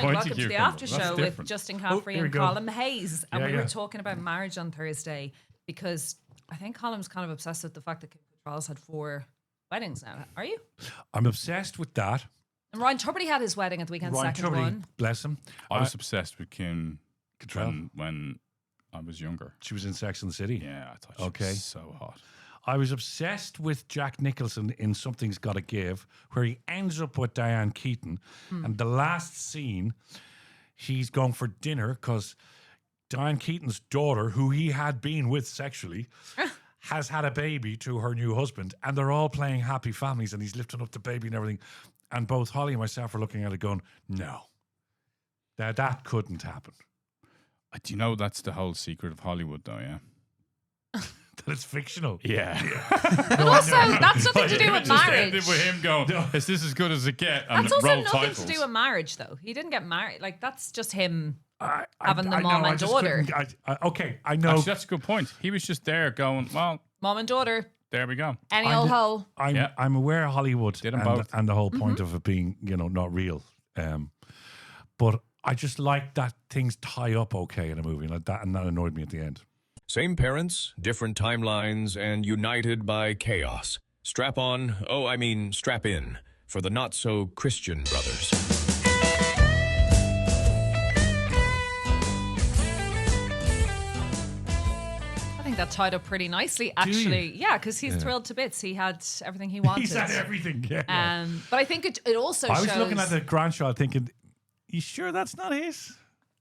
morning. pointy Welcome to the cucumber. after That's show with different. Justin Caffrey here and we go. Colm Hayes. And we were Yeah. talking about marriage on Thursday because I think Colm's kind of obsessed with the fact that Cattrall's had 4 weddings now. Are you? I'm obsessed with that. And Ryan Tubridy had his wedding at the weekend, Ryan second Tubridy, one. bless him. I was obsessed with Kim Cattrall. when I was younger. She was in Sex and the City. Yeah, I thought she was so hot. I was obsessed with Jack Nicholson in Something's Gotta Give, where he ends up with Diane Keaton. And the last scene, he's going for dinner because Diane Keaton's daughter, who he had been with sexually, has had a baby to her new husband. And they're all playing happy families, and he's lifting up the baby and everything. And both Holly and myself are looking at it going, no, that couldn't happen. Do you know that's the whole secret of Hollywood, though, yeah? That it's fictional. Yeah. But also, that's nothing to do with Just marriage. ended with him going, is this as good as it get? And That's also roll nothing titles. to do with marriage, though. He didn't get married. Like, that's just him I having the know, mom I and just daughter. couldn't- okay, I know. Actually, that's a good point. He was just there going, well, Mom and daughter, there we go. any I'm old the- hole. I'm aware of Hollywood Did 'em and, both. and the whole point of it being, not real. But I just like that things tie up okay in a movie like that, and that annoyed me at the end. Same parents, different timelines, and united by chaos. Strap on, strap in, for the not-so-Christian brothers. I think that tied up pretty nicely, actually. Yeah, because he's thrilled to bits. He had everything he wanted. He's had everything, yeah. But I think it also I shows... was looking at the grandchild thinking, you sure that's not his?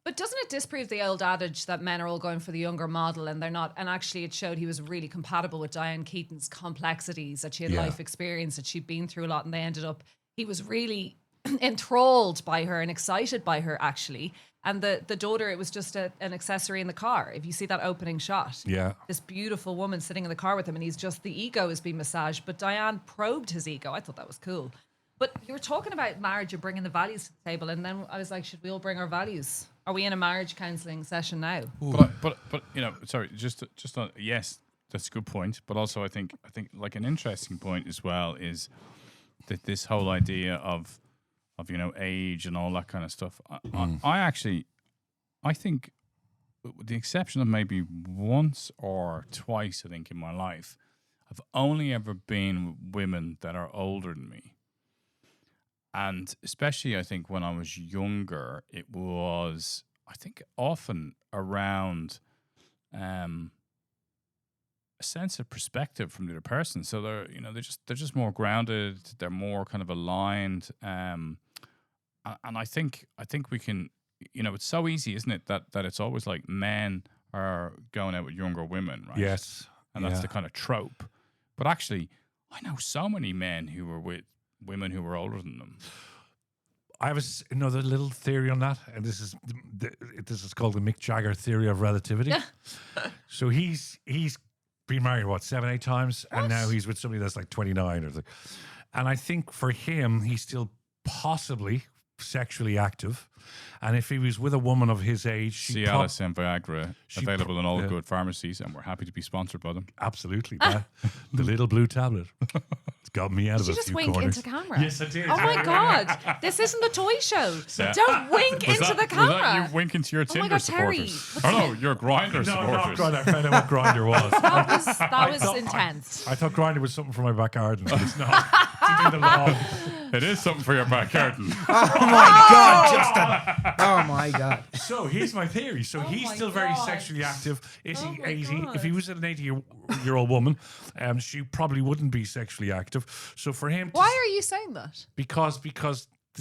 But doesn't it disprove the old adage that men are all going for the younger model and they're not? And actually it showed he was really compatible with Diane Keaton's complexities, that she had life experience, that she'd been through a lot, and they ended up... He was really enthralled by her and excited by her, actually. And the daughter, it was just an accessory in the car. If you see that opening shot, this beautiful woman sitting in the car with him, and he's just, the ego is being massaged. But Diane probed his ego. I thought that was cool. But you were talking about marriage and bringing the values to the table, and then I was like, should we all bring our values? Are we in a marriage counselling session now? But sorry, just on, yes, that's a good point. But also, I think like an interesting point as well is that this whole idea of age and all that kind of stuff. I think, with the exception of maybe once or twice, I think in my life, I've only ever been with women that are older than me. And especially, I think, when I was younger, it was, I think, often around a sense of perspective from the other person. So they're just more grounded. They're more kind of aligned. And I think we can, it's so easy, isn't it, that it's always like men are going out with younger women, right? Yes. And that's the kind of trope. But actually, I know so many men who were with women who were older than them. I have another little theory on that, and this is called the Mick Jagger Theory of Relativity. So he's been married, 7-8 times, and now he's with somebody that's like 29 or and I think for him, he's still possibly sexually active, and if he was with a woman of his age, Cialis and Viagra available in all good pharmacies, and we're happy to be sponsored by them. Absolutely, the little blue tablet. It's got me out of a Did you few just wink corners. into camera? Yes, I did. Oh my God. This isn't the toy show. Don't wink into the camera. Was that you winking to your Oh my Tinder God, Terry. supporters? Oh no, your Grindr No, not supporters. Grindr. I found out what Grindr was. That was intense. I thought Grindr was something for my back garden, but it's not. It's in the law. It is something for your back garden. Oh my God, Justin! Oh my God! So here's my theory. So he's my still very God. sexually active. Is he my 80? God. If he was an 80-year-old woman, she probably wouldn't be sexually active. So for him, Why are you saying that? because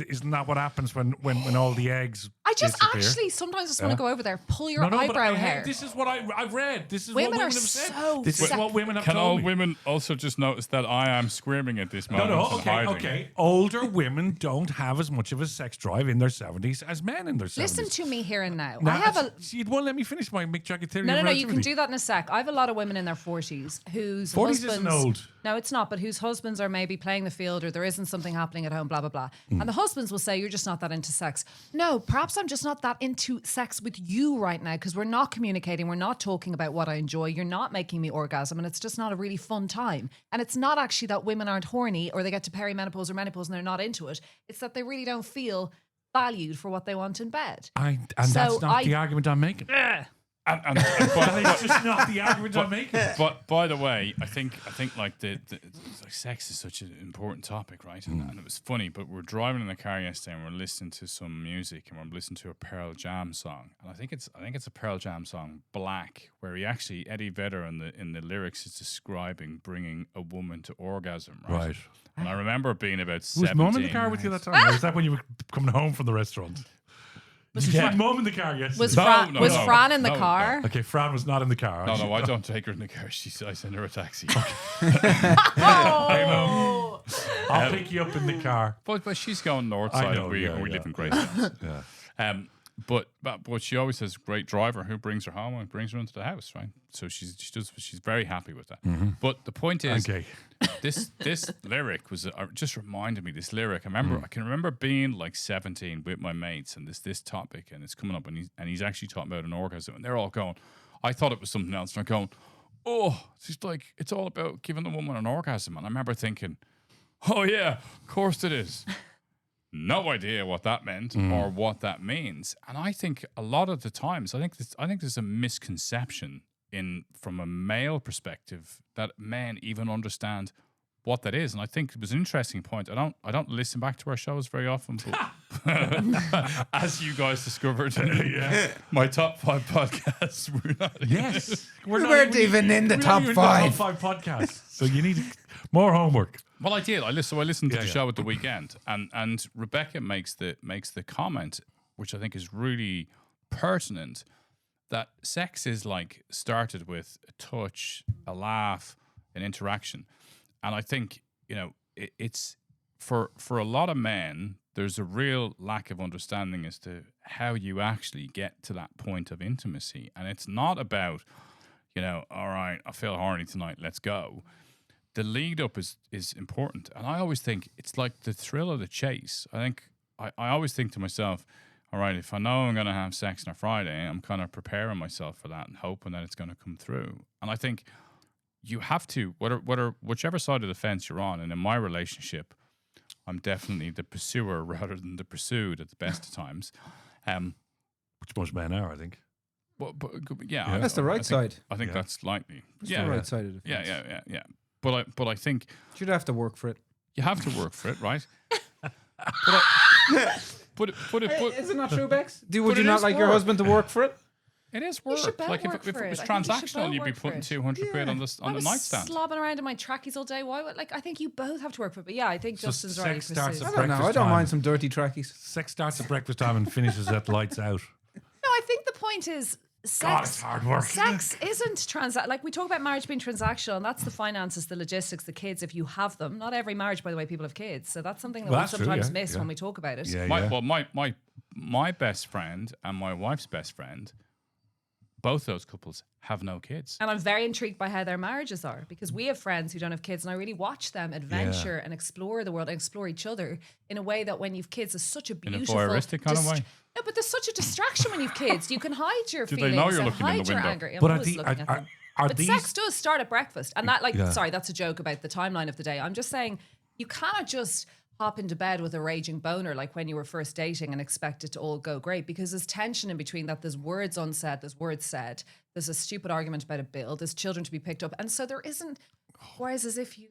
isn't that what happens when all the eggs I just disappear? actually sometimes just want to go over there, pull your No, but eyebrow hair. This is what I've read. This is Women what are women have said. so This is sick. what women have Can told all me. women also just notice that I am screaming at this moment? No, and hiding? okay. Older women don't have as much of a sex drive in their 70s as men in their 70s. Listen to me here and now. Now, I have a... You won't let me finish my Mick Jagger theory. No, of you can relativity. do that in a sec. I have a lot of women in their 40s whose 40s husbands... isn't old. No, it's not, but whose husbands are maybe playing the field or there isn't something happening at home, blah, blah, blah. And the husbands will say, you're just not that into sex. No, perhaps I'm just not that into sex with you right now because we're not communicating, we're not talking about what I enjoy, you're not making me orgasm, and it's just not a really fun time. And it's not actually that women aren't horny or they get to perimenopause or menopause and they're not into it. It's that they really don't feel valued for what they want in bed. And So that's not I- the argument I'm making. And It's just not the argument I'm making. But by the way, I think like the like sex is such an important topic, right? And it was funny, but we're driving in the car yesterday and we're listening to some music and we're listening to a Pearl Jam song, and I think it's a Pearl Jam song, Black, where Eddie Vedder in the lyrics is describing bringing a woman to orgasm, right? Right. And I remember being about Was 17. Mum in the car with you that time? Or was that when you were coming home from the restaurant? Did you take Mum in the car yesterday? Was No, Fran in the no, car? Okay, Fran was not in the car. No, I don't take her in the car. I send her a taxi. Oh! I'll pick you up in the car. But she's going north I side. know, We yeah. live in Greystones. Yeah. But she always has a great driver who brings her home and brings her into the house, right? So she's very happy with that. But the point is, Okay. this lyric was just reminded me. This lyric, I can remember being like 17 with my mates and this topic, and it's coming up, and he's actually talking about an orgasm, and they're all going. I thought it was something else, and I'm going, oh, it's all about giving the woman an orgasm, and I remember thinking, oh yeah, of course it is. No idea what that meant or what that means, and I think a lot of the times, I think there's a misconception from a male perspective that men even understand what that is, and I think it was an interesting point. I don't listen back to our shows very often, but as you guys discovered, my top 5 podcasts were not. Yes. We weren't even in the top top 5. 5 podcasts. So you need more homework. Well, I did. I listened to the Yeah. show at the weekend, and Rebecca makes the comment, which I think is really pertinent, that sex is like started with a touch, a laugh, an interaction, and I think it's for a lot of men. There's a real lack of understanding as to how you actually get to that point of intimacy, and it's not about all right, I feel horny tonight, let's go. The lead up is important, and I always think it's like the thrill of the chase. I always think to myself, all right, if I know I'm going to have sex on a Friday, I'm kind of preparing myself for that and hoping that it's going to come through. And I think you have to, whichever side of the fence you're on, and in my relationship, I'm definitely the pursuer rather than the pursued at the best of times. Which most men are, I think. But yeah, That's the right side. I think that's likely. That's the right side of the fence. Yeah. But I think You'd have to work for it. you have to work for it, right? But Is it not true, Bex? Would But you it not is like your work. husband to work for it? it is You work. should both Like work if for it was it. I think you should transactional, both you'd be work for putting it. 200 quid on I the was nightstand. slobbing around in my trackies all day. Why? I think you both have to work for it. But yeah, I think So Justin's sex already starts pursued. at I don't know. I breakfast don't time. mind some dirty trackies. Sex starts at breakfast time and finishes at lights out. No, I think the point is God, it's sex. hard work. Sex isn't like we talk about marriage being transactional, and that's the finances, the logistics, the kids if you have them. Not every marriage, by the way, people have kids, so that's something that Well, we that's true, sometimes yeah, miss yeah. when we talk about it. Yeah, My, yeah. well, my best friend and my wife's best friend, both those couples have no kids. And I'm very intrigued by how their marriages are, because we have friends who don't have kids, and I really watch them adventure and explore the world and explore each other in a way that when you've kids is such a In a beautiful voyeuristic kind of way? No, but there's such a distraction when you've kids. You can hide your Do they feelings know you're and looking in the hide your window? anger. I'm But always looking at them. But these sex does start at breakfast. And that, Yeah. sorry, that's a joke about the timeline of the day. I'm just saying you cannot just hop into bed with a raging boner like when you were first dating and expect it to all go great, because there's tension in between that. There's words unsaid, there's words said, there's a stupid argument about a bill, there's children to be picked up. And so there isn't, whereas as if you...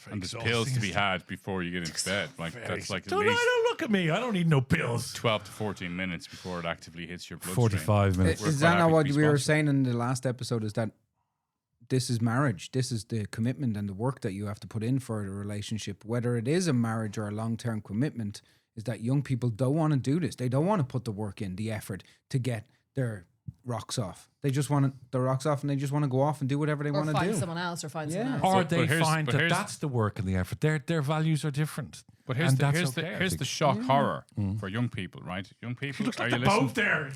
And there's pills to be had before you get into bed. Like that's like at least don't look at me. I don't need no pills. 12 to 14 minutes before it actively hits your bloodstream. 45 minutes. We're Is quite that not happy to what be we were sponsored. saying in the last episode? Is that this is marriage? This is the commitment and the work that you have to put in for a relationship, whether it is a marriage or a long-term commitment. Is that young people don't want to do this? They don't want to put the work in, the effort to get their rocks off. They just want their rocks off, and they just want to go off and do whatever they Or want to find do. someone else, or find Yeah. someone else. Or But they here's- find but that here's- that's the work and the effort. Their values are different. But here's And the that's here's okay, I the here's think. the shock horror for young people, right? Young people, Looks are like you they're listening? both there.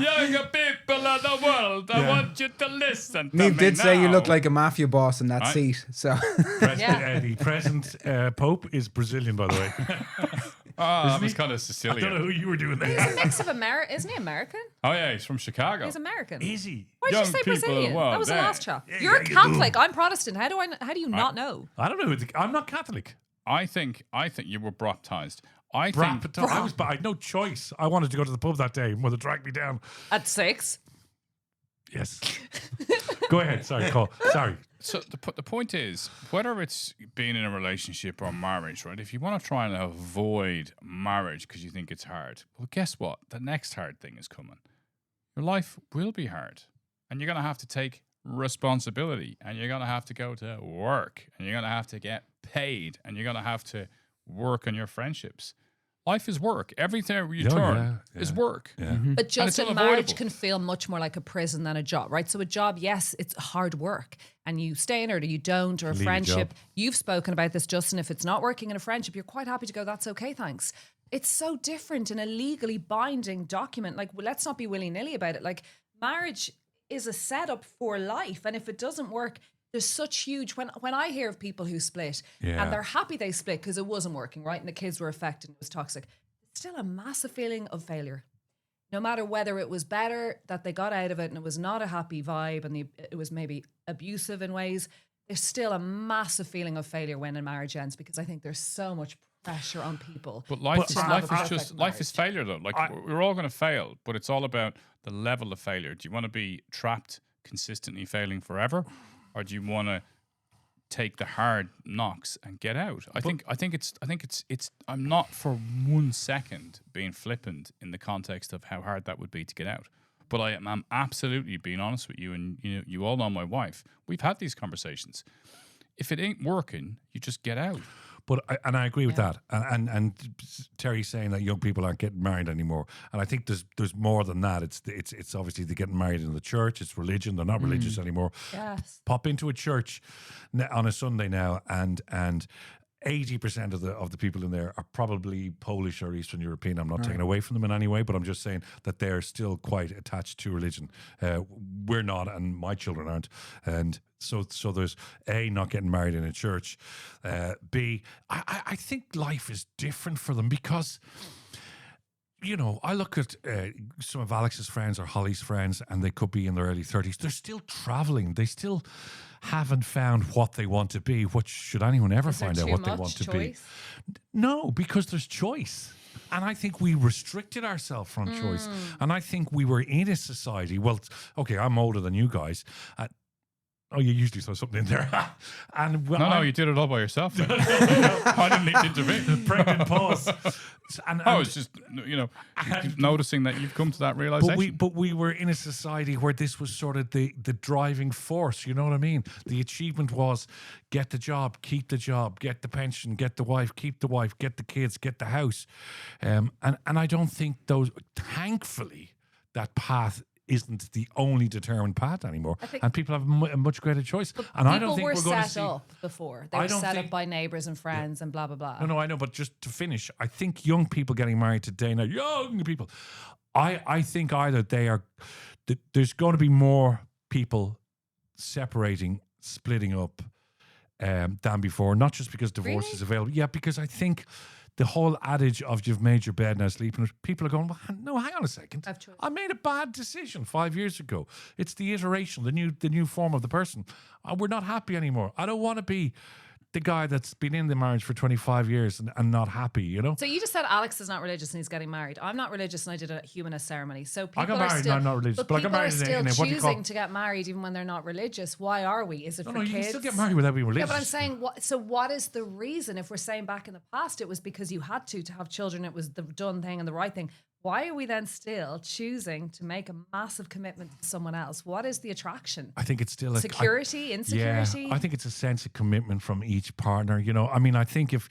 Younger people of the world, I Yeah. want you to listen to Neve me did say you now. look like a mafia boss in that Right. seat. So The present Pope is Brazilian, by the way. that was he? kind of I don't know Sicilian. who you were doing He's a there. mix of American. Isn't he American? Oh yeah, he's from Chicago. He's American. Is he? Why did Young you say people of the Brazilian? world, That was the there. last chat. Yeah, You're yeah, a you Catholic. I'm Protestant. How do you not know? I don't know. I'm not Catholic. I think you were baptized. I think I had no choice. I wanted to go to the pub that day. Mother dragged me down. At 6. Yes. Go ahead. Sorry, Cole. Sorry. so. The point is, whether it's being in a relationship or marriage, right? If you want to try and avoid marriage because you think it's hard, well, guess what? The next hard thing is coming. Your life will be hard, and you're going to have to take responsibility, and you're going to have to go to work, and you're going to have to get paid, and you're going to have to work on your friendships. Life is work. Everything you turn is work. Yeah. But just it's a marriage unavoidable. can feel much more like a prison than a job, right? So a job, yes, it's hard work, and you stay in it or you don't, or a Leave a friendship. job. You've spoken about this, Justin. If it's not working in a friendship, you're quite happy to go, that's okay, thanks. It's so different in a legally binding document. Like, well, let's not be willy-nilly about it. Like, marriage is a setup for life, and if it doesn't work, there's such huge, when I hear of people who split and they're happy they split because it wasn't working, right? And the kids were affected and it was toxic. It's still a massive feeling of failure. No matter whether it was better that they got out of it and it was not a happy vibe and it was maybe abusive in ways, there's still a massive feeling of failure when a marriage ends, because I think there's so much pressure on people. But life perfect is failure though. Like we're all going to fail, but it's all about the level of failure. Do you want to be trapped consistently failing forever, or do you want to take the hard knocks and get out? I think it's I'm not for 1 second being flippant in the context of how hard that would be to get out. But I'm absolutely being honest with you, and you all know my wife. We've had these conversations. If it ain't working, you just get out. But I agree with that, and Terry's saying that young people aren't getting married anymore, and I think there's more than that. It's obviously they're getting married in the church. It's religion. They're not religious anymore. Yes. Pop into a church on a Sunday now, and 80% of the people in there are probably Polish or Eastern European. I'm not taking away from them in any way, but I'm just saying that they're still quite attached to religion. We're not, and my children aren't. And so there's A, not getting married in a church. B, I think life is different for them because, I look at some of Alex's friends or Holly's friends, and they could be in their early 30s. They're still traveling. They still haven't found what they want to be. What should anyone ever find out what they want to be? No, because there's choice. And I think we restricted ourselves from choice. And I think we were in a society. Well, okay, I'm older than you guys. Oh, you usually throw something in there. And No, you did it all by yourself. Then. I didn't need to intervene. Pregnant pause. I was just, noticing that you've come to that realization. But we were in a society where this was sort of the driving force. You know what I mean? The achievement was get the job, keep the job, get the pension, get the wife, keep the wife, get the kids, get the house. And I don't think thankfully, that path isn't the only determined path anymore, and people have a much greater choice. And I don't think we're going to see. People were set up before. They were set up by neighbours and friends and blah blah blah. No, I know. But just to finish, I think young people getting married today now, young people, I think either there's going to be more people separating, splitting up than before. Not just because divorce is available. Yeah, because I think the whole adage of you've made your bed, now sleep in it, people are going, well, no, hang on a second. I made a bad decision 5 years ago. It's the iteration, the new form of the person. We're not happy anymore. I don't want to be the guy that's been in the marriage for 25 years and not happy, So you just said Alex is not religious and he's getting married. I'm not religious and I did a humanist ceremony. So people I got married and I'm not religious. But I got married in a choosing to get married even when they're not religious. Why are we? Is it for kids? You can still get married without being religious. Yeah, but I'm saying, what is the reason? If we're saying back in the past, it was because you had to have children. It was the done thing and the right thing. Why are we then still choosing to make a massive commitment to someone else? What is the attraction? I think it's still security, insecurity. Yeah, I think it's a sense of commitment from each partner. I mean, I think if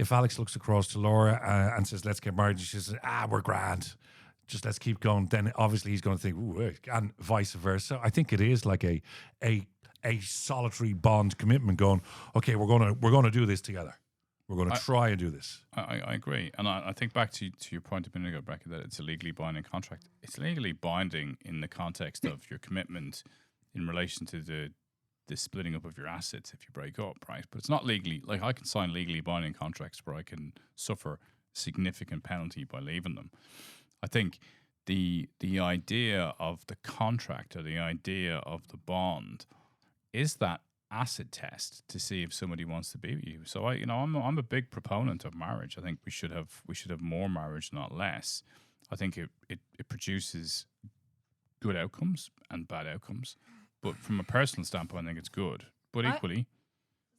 Alex looks across to Laura and says, "Let's get married," and she says, "We're grand. Just let's keep going." Then obviously he's going to think, "Ooh," and vice versa. I think it is like a solitary bond commitment. Going, okay, we're going to do this together. We're going to try and do this. I agree. And I think back to your point a minute ago, Becky, that it's a legally binding contract. It's legally binding in the context of your commitment in relation to the splitting up of your assets if you break up, right? But it's not legally, like I can sign legally binding contracts where I can suffer significant penalty by leaving them. I think the idea of the contract or the idea of the bond is that acid test to see if somebody wants to be with you. So I'm a big proponent of marriage. I think we should have more marriage, not less. I think it produces good outcomes and bad outcomes. But from a personal standpoint, I think it's good. But equally,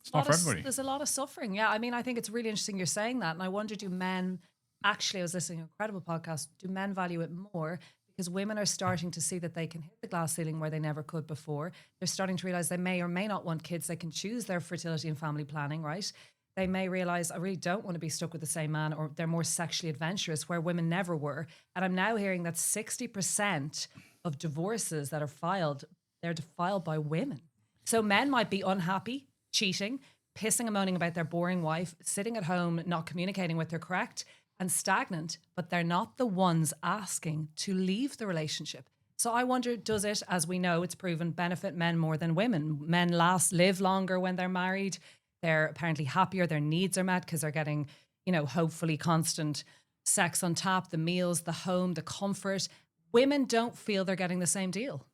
it's not for everybody. There's a lot of suffering. Yeah, I mean, I think it's really interesting you're saying that. And I wonder, do men, actually, I was listening to an incredible podcast, do men value it more? Because women are starting to see that they can hit the glass ceiling where they never could before. They're starting to realize they may or may not want kids. They can choose their fertility and family planning, right? They may realize, I really don't want to be stuck with the same man, or they're more sexually adventurous, where women never were. And I'm now hearing that 60% of divorces that are filed, they're filed by women. So men might be unhappy, cheating, pissing and moaning about their boring wife, sitting at home, not communicating with her correct, and stagnant, but they're not the ones asking to leave the relationship. So I wonder, does it, as we know, it's proven, benefit men more than women? Men live longer when they're married. They're apparently happier. Their needs are met because they're getting, hopefully constant sex on tap, the meals, the home, the comfort. Women don't feel they're getting the same deal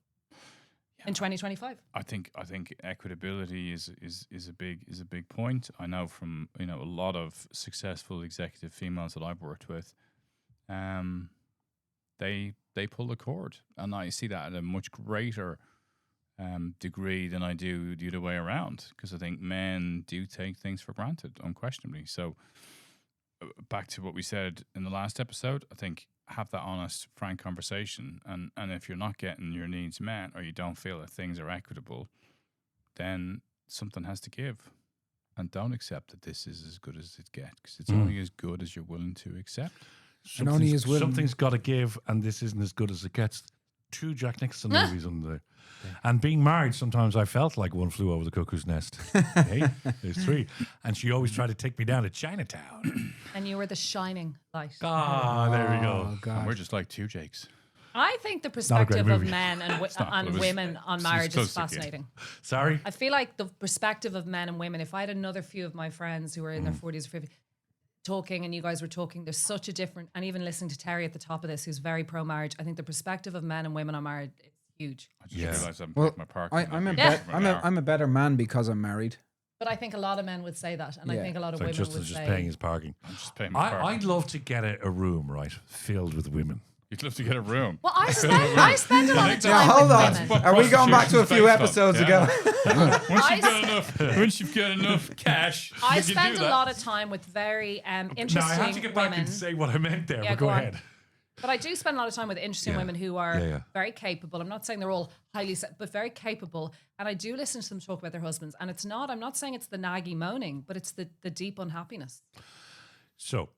in 2025. I think equitability is a big point. I know from a lot of successful executive females that I've worked with, they pull the cord, and I see that at a much greater degree than I do the other way around, because I think men do take things for granted, unquestionably. So back to what we said in the last episode, I think have that honest, frank conversation, and if you're not getting your needs met, or you don't feel that things are equitable, then something has to give. And don't accept that this is as good as it gets, because it's only as good as you're willing to accept. Something's got to give, and this isn't as good as it gets. 2 Jack Nicholson movies on there. And being married, sometimes I felt like One Flew Over the Cuckoo's Nest. Hey, there's 3. And she always tried to take me down to Chinatown. And you were the shining light. There we go. And we're just like 2 Jakes. I think the perspective of movie. men and women on marriage is fascinating. Sorry? I feel like the perspective of men and women, if I had another few of my friends who were in their 40s or 50s talking, and you guys were talking, there's such a different, and even listening to Terry at the top of this, who's very pro-marriage, I think the perspective of men and women on marriage is huge. I just realized I'm Well, my park. I'm a better man because I'm married. But I think a lot of men would say that, and I think a lot of women Justin's would just say... paying his parking. I'm just paying my park. I'd love to get a room, right, filled with women. You'd love to get a room. Well, I spend a lot of time Now, hold with on. women. Are we going back to a few episodes ago? Once you've got enough cash, I you can spend do a that. lot of time with very interesting Now, I have to get back women. and say what I meant there, Yeah, but go go on. ahead. But I do spend a lot of time with interesting women who are very capable. I'm not saying they're all highly, but very capable. And I do listen to them talk about their husbands. And it's not, I'm not saying it's the naggy moaning, but it's the deep unhappiness. So,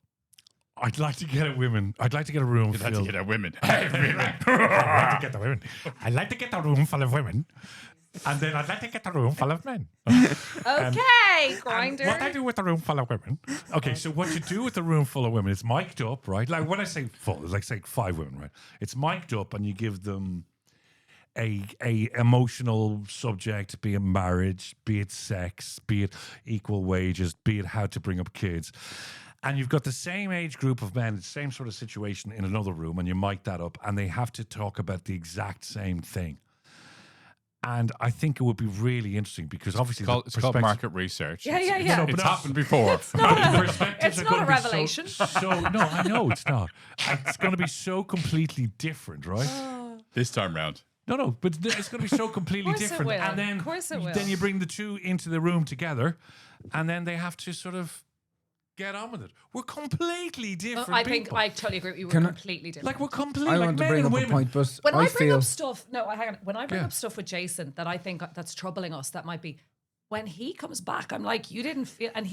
I'd like to get a room You'd like filled. to get a women. I'd like to get the women. I'd like to get a room full of women. And then I'd like to get a room full of men. Okay, Grinder. What I do with a room full of women. Okay, so what you do with a room full of women, it's mic'd up, right? Like when I say full, it's like say 5 women, right? It's mic'd up, and you give them a emotional subject, be it marriage, be it sex, be it equal wages, be it how to bring up kids. And you've got the same age group of men, the same sort of situation in another room, and you mic that up, and they have to talk about the exact same thing. And I think it would be really interesting, because obviously It's called market research. Yeah. No, It's but happened before. It's not a be revelation. So no, I know it's not. It's going to be so completely different, right? This time round. No, but it's going to be so completely Of course it different. will. And then, Of course it will. then you bring the 2 into the room together, and then they have to sort of get on with it. We're completely different I think people. I totally agree with you. We're Can I- completely different. Like we're completely I like want to men bring and up women. a point, but when I bring feel up stuff, hang on. When I bring Yeah. up stuff with Jason that I think that's troubling us, that might be when he comes back. I'm like, you didn't feel, and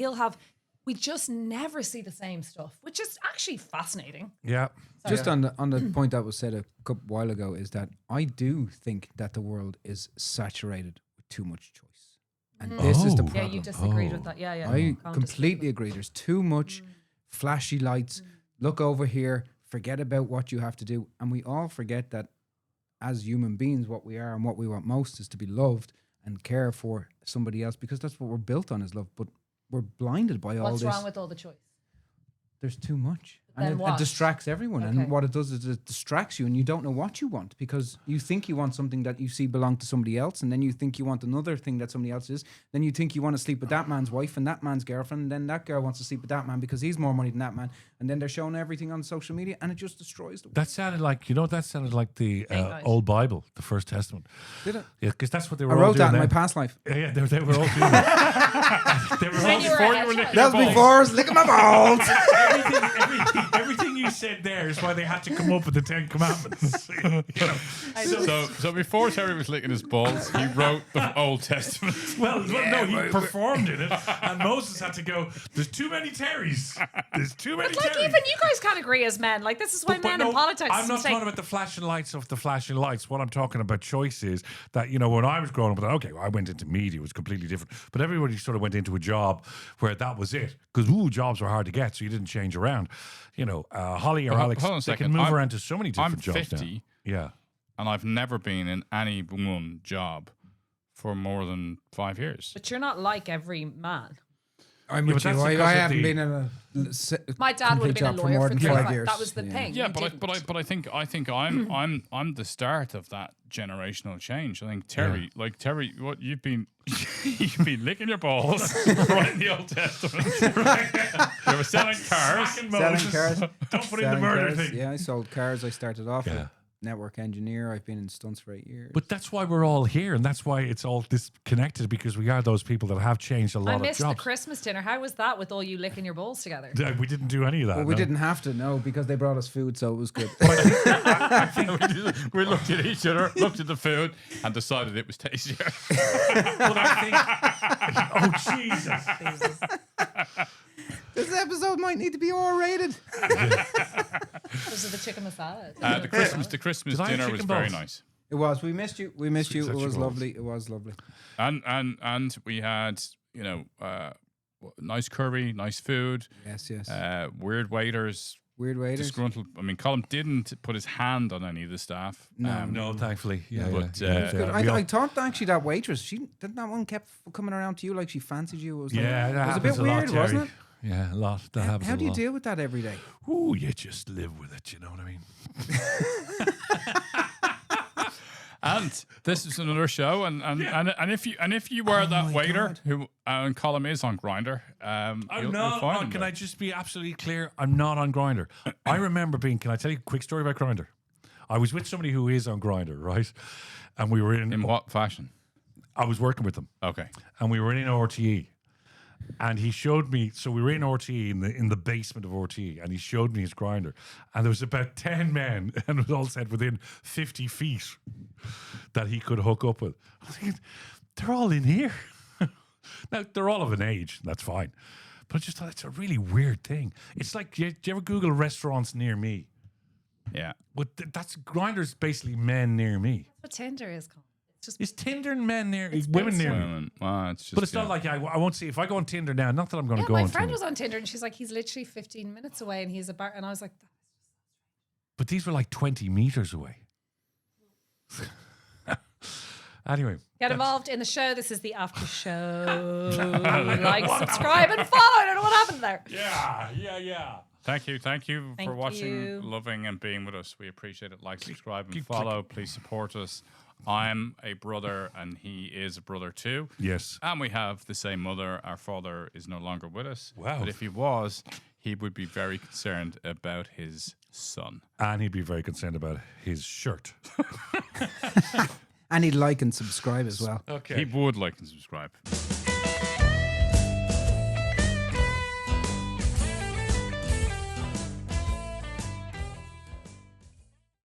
we just never see the same stuff, which is actually fascinating. Yeah. just on the point that was said a couple while ago, is that I do think that the world is saturated with too much choice, and this is the Oh. Yeah, problem. you disagreed with that. Yeah. I Colm disagreed completely with agree. There's too much flashy lights. Look over here. Forget about what you have to do. And we all forget that as human beings, what we are and what we want most is to be loved and care for somebody else, because that's what we're built on, is love. But we're blinded by all What's this. wrong with all the choice? there's too much. Then And it what? distracts everyone. Okay. And what it does is it distracts you and you don't know what you want because you think you want something that you see belong to somebody else. And then you think you want another thing that somebody else is. Then you think you want to sleep with that man's wife and that man's girlfriend. And then that girl wants to sleep with that man because he's more money than that man. And then they're showing everything on social media and it just destroys them. That sounded like, that sounded like the night. old Bible, the First Testament. Did it? Yeah, because that's what they were I all wrote doing that in my then. past life. Yeah, they were all doing that. They were all When you were Before a you were hedgehog. licking That your was balls. before I was licking my balls. everything you said there is why they had to come up with the 10 Commandments. So before Terry was licking his balls, he wrote the Old Testament. Well, no, he performed in it, and Moses had to go, there's too many Terrys. There's too many It's like Terrys. even you guys can't agree as men. Like this is why men in politics. I'm not say- talking about the flashing lights of the flashing lights. What I'm talking about choice is that, when I was growing up, okay, well, I went into media, it was completely different. But everybody sort of went into a job where that was it. Because, jobs were hard to get, so you didn't change around. Holly or Well, Alex, hold on a they second. can move I'm- around to so many different I'm jobs 50. now. Yeah. And I've never been in any one job for more than 5 years. But you're not like every man. I'm Yeah, with but you. that's I because of haven't the- been in a My dad would have been a job for lawyer more for than 35. 5 years. That was the thing. Yeah, You but didn't. I think I'm the start of that generational change. I think Terry, what you've been licking your balls right in the Old Testament. You were selling cars. selling cars. Don't put in the Selling murder cars. thing. Yeah, I sold cars. I started off Yeah. as network engineer. I've been in stunts for 8 years. But that's why we're all here, and that's why it's all disconnected, because we are those people that have changed a lot I of missed the jobs. Christmas dinner. How was that with all you licking your balls together? We didn't do any of that. Well, we no. didn't have to, no, because they brought us food, so it was good. We looked at each other, looked at the food, and decided it was tastier. But I think, oh Jesus! This episode might need to be R-rated. Was it the chicken masala? The Christmas Did I have dinner was chicken very balls? nice. It was. We missed you. We missed you. It Such was balls. lovely. It was lovely. And we had nice curry, nice food. Yes, yes. Weird waiters, Weird waiters. disgruntled. I mean, Colm didn't put his hand on any of the staff. No, No, thankfully, yeah. But, yeah, Good. we all- I thought actually that waitress, she didn't that one kept coming around to you like she fancied you. It was, yeah, like, that it was a bit happens lot, weird, wasn't Terry. it? Yeah, a lot. That happens. How a do you lot. deal with that every day? Ooh, you just live with it. You know what I mean? And this is another show, and if you were that my waiter God. who and Colm is on Grinder, I'm you'll not find on. him Can there. I just be absolutely clear? I'm not on Grinder. I remember being. Can I tell you a quick story about Grinder? I was with somebody who is on Grinder, right? And we were In what fashion? I was working with them, Okay. and we were in RTE. And he showed me. So we were in RTE in the basement of RTE, and he showed me his Grinder. And there was about 10 men, and it was all said within 50 feet that he could hook up with. I was thinking, they're all in here. Now they're all of an age. That's fine. But I just thought it's a really weird thing. It's like, do you ever Google restaurants near me? Yeah. But that's Grinder's basically men near me. What Tinder is called? It's just Is Tinder men near It's women based near me? Women. Well, it's just, But it's not like I won't see if I go on Tinder now. Not that I'm going to go my on friend Tinder. was on Tinder and she's like, he's literally 15 minutes away and he's a bar. And I was like, But these were like 20 meters away. Anyway. get involved in the show. This is the after show. Like, subscribe, and follow. I don't know what happened there. Yeah. Thank you Thank for watching, you. loving, and being with us. We appreciate it. Like, subscribe, and follow. Please support us. I'm a brother, and he is a brother too. Yes. And we have the same mother. Our father is no longer with us. Wow. But if he was, he would be very concerned about his son. And he'd be very concerned about his shirt. And he'd like and subscribe as well. Okay. He would like and subscribe.